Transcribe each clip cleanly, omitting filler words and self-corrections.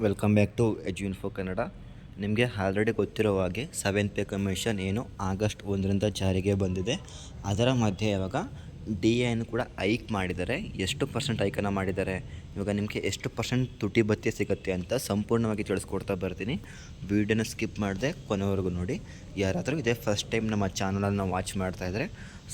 Welcome back to EduInfo Kannada. ನಿಮಗೆ already ಗೊತ್ತಿರೋ ಹಾಗೆ 7th ಪೇ ಕಮಿಷನ್ ಏನು ಆಗಸ್ಟ್ 1ರಿಂದ ಜಾರಿಗೆ ಬಂದಿದೆ. ಅದರ ಮಧ್ಯೆ ಇವಾಗ ಡಿ ಎನ್ನು ಕೂಡ ಹೈಕ್ ಮಾಡಿದ್ದಾರೆ. ಎಷ್ಟು ಪರ್ಸೆಂಟ್ ಹೈಕನ್ನು ಮಾಡಿದ್ದಾರೆ, ಇವಾಗ ನಿಮಗೆ ಎಷ್ಟು ಪರ್ಸೆಂಟ್ ತುಟಿ ಭತ್ಯೆ ಸಿಗುತ್ತೆ ಅಂತ ಸಂಪೂರ್ಣವಾಗಿ ತಿಳಿಸ್ಕೊಡ್ತಾ ಬರ್ತೀನಿ. ವೀಡಿಯೋನ ಸ್ಕಿಪ್ ಮಾಡದೆ ಕೊನೆವರೆಗೂ ನೋಡಿ. ಯಾರಾದರೂ ಇದೇ ಫಸ್ಟ್ ಟೈಮ್ ನಮ್ಮ ಚಾನಲನ್ನು ವಾಚ್ ಮಾಡ್ತಾಯಿದ್ರೆ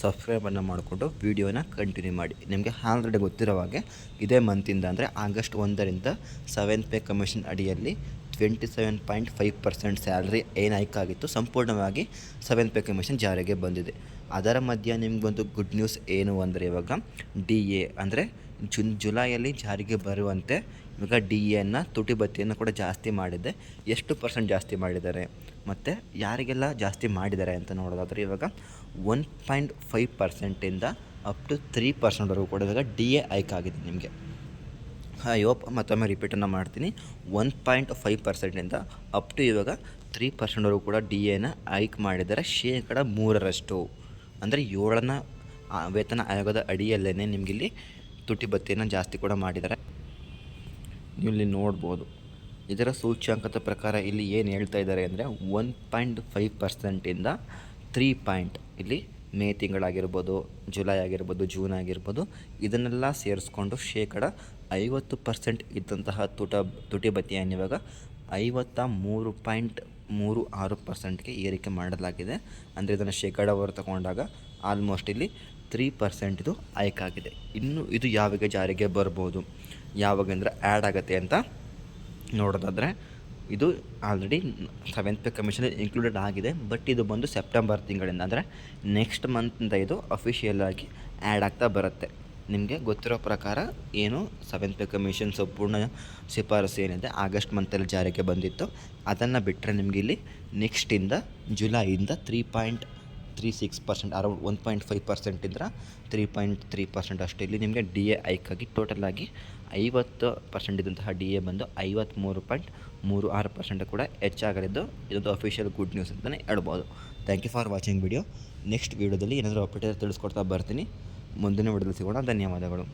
ಸಬ್ಸ್ಕ್ರೈಬನ್ನು ಮಾಡಿಕೊಂಡು ವೀಡಿಯೋನ ಕಂಟಿನ್ಯೂ ಮಾಡಿ. ನಿಮಗೆ ಆಲ್ರೆಡಿ ಗೊತ್ತಿರೋ ಹಾಗೆ ಇದೇ ಮಂತಿಂದ ಅಂದರೆ ಆಗಸ್ಟ್ 1ರಿಂದ 7th ಪೇ ಕಮಿಷನ್ ಅಡಿಯಲ್ಲಿ 27.5% ಸ್ಯಾಲ್ರಿ ಏನು ಹೈಕಾಗಿತ್ತು ಸಂಪೂರ್ಣವಾಗಿ 7th ಪೇ ಕಮಿಷನ್ ಜಾರಿಗೆ ಬಂದಿದೆ. ಅದರ ಮಧ್ಯೆ ನಿಮಗೊಂದು ಗುಡ್ ನ್ಯೂಸ್ ಏನು ಅಂದರೆ ಇವಾಗ ಡಿ ಎ ಅಂದರೆ ಜುಲೈಯಲ್ಲಿ ಜಾರಿಗೆ ಬರುವಂತೆ ಇವಾಗ ಡಿ ಎನ್ನು ತುಟಿ ಭತ್ಯೆಯನ್ನು ಕೂಡ ಜಾಸ್ತಿ ಮಾಡಿದೆ. ಎಷ್ಟು ಪರ್ಸೆಂಟ್ ಜಾಸ್ತಿ ಮಾಡಿದ್ದಾರೆ ಮತ್ತು ಯಾರಿಗೆಲ್ಲ ಜಾಸ್ತಿ ಮಾಡಿದ್ದಾರೆ ಅಂತ ನೋಡೋದಾದರೆ ಇವಾಗ 1.5%ಇಂದ ಅಪ್ ಟು 3%ವರೆಗೂ ಕೂಡ ಇವಾಗ ಡಿ ಎ ಹೈಕ್ ಆಗಿದೆ ನಿಮಗೆ. ಮತ್ತೊಮ್ಮೆ ರಿಪೀಟನ್ನು ಮಾಡ್ತೀನಿ. 1.5%ಇಂದ ಅಪ್ ಟು ಇವಾಗ 3%ವರೆಗೂ ಕೂಡ ಡಿ ಎನ ಹೈಕ್ ಮಾಡಿದ್ದಾರೆ. 3% ಅಂದರೆ 7ನೇ ವೇತನ ಆಯೋಗದ ಅಡಿಯಲ್ಲೇ ನಿಮಗಿಲ್ಲಿ ತುಟಿ ಭತ್ಯೆಯನ್ನು ಜಾಸ್ತಿ ಕೂಡ ಮಾಡಿದ್ದಾರೆ. ನೀವು ಇಲ್ಲಿ ನೋಡ್ಬೋದು. ಇದರ ಸೂಚ್ಯಾಂಕದ ಪ್ರಕಾರ ಇಲ್ಲಿ ಏನು ಹೇಳ್ತಾ ಇದ್ದಾರೆ ಅಂದರೆ 1.5%ಇಂದ 3 ಇಲ್ಲಿ ಮೇ ತಿಂಗಳಾಗಿರ್ಬೋದು, ಜುಲೈ ಆಗಿರ್ಬೋದು, ಜೂನ್ ಆಗಿರ್ಬೋದು, ಇದನ್ನೆಲ್ಲ ಸೇರಿಸ್ಕೊಂಡು 50% ಇದ್ದಂತಹ ತುಟಿ ಭತ್ಯೆಯನ್ನು ಇವಾಗ 53.36%ಗೆ ಏರಿಕೆ ಮಾಡಲಾಗಿದೆ. ಅಂದರೆ ಇದನ್ನು ಶೇಕಡಾವಾರು ತಗೊಂಡಾಗ ಆಲ್ಮೋಸ್ಟ್ ಇಲ್ಲಿ 3% ಇದು ಹೈಕ್ ಆಗಿದೆ. ಇನ್ನು ಇದು ಯಾವಾಗ ಜಾರಿಗೆ ಬರ್ಬೋದು, ಯಾವಾಗ ಅಂದರೆ ಆ್ಯಡ್ ಆಗುತ್ತೆ ಅಂತ ನೋಡೋದಾದರೆ ಇದು already 7th pay commission included ಆಗಿದೆ. ಬಟ್ ಇದು ಬಂದು ಸೆಪ್ಟೆಂಬರ್ ತಿಂಗಳಿಂದ ಅಂದರೆ ನೆಕ್ಸ್ಟ್ ಮಂತಿಂದ ಇದು ಅಫಿಷಿಯಲ್ ಆಗಿ ಆ್ಯಡ್ ಆಗ್ತಾ ಬರುತ್ತೆ. ನಿಮಗೆ ಗೊತ್ತಿರೋ ಪ್ರಕಾರ ಏನು 7th ಪೇ ಕಮಿಷನ್ ಸಂಪೂರ್ಣ ಶಿಫಾರಸು ಏನಿದೆ ಆಗಸ್ಟ್ ಮಂತಲ್ಲಿ ಜಾರಿಗೆ ಬಂದಿತ್ತು, ಅದನ್ನು ಬಿಟ್ಟರೆ ನಿಮಗೆ ಇಲ್ಲಿ ನೆಕ್ಸ್ಟಿಂದ ಜುಲೈಯಿಂದ 3.36% ಅರೌಂಡ್ 1.5% ಇಂದ 3.3% ಅಷ್ಟು ಇಲ್ಲಿ ನಿಮಗೆ ಡಿ ಎ ಹೈಕ್ ಆಗಿ ಟೋಟಲಾಗಿ 50% ಇದ್ದಂತಹ ಡಿ ಎ ಬಂದು 53.36% ಕೂಡ ಹೆಚ್ಚಾಗಲಿದ್ದು ಇದೊಂದು ಅಫಿಷಿಯಲ್ ಗುಡ್ ನ್ಯೂಸ್ ಅಂತಲೇ ಹೇಳ್ಬೋದು. Thank you for watching video. Next ವೀಡಿಯೋದಲ್ಲಿ ಏನಾದರೂ ಅಪ್ಡೇಟ್ ತಿಳಿಸ್ಕೊಡ್ತಾ ಬರ್ತೀನಿ. ಮುಂದಿನ ವಿಡಿಯೋದಲ್ಲಿ ಸಿಗೋಣ. ಧನ್ಯವಾದಗಳು.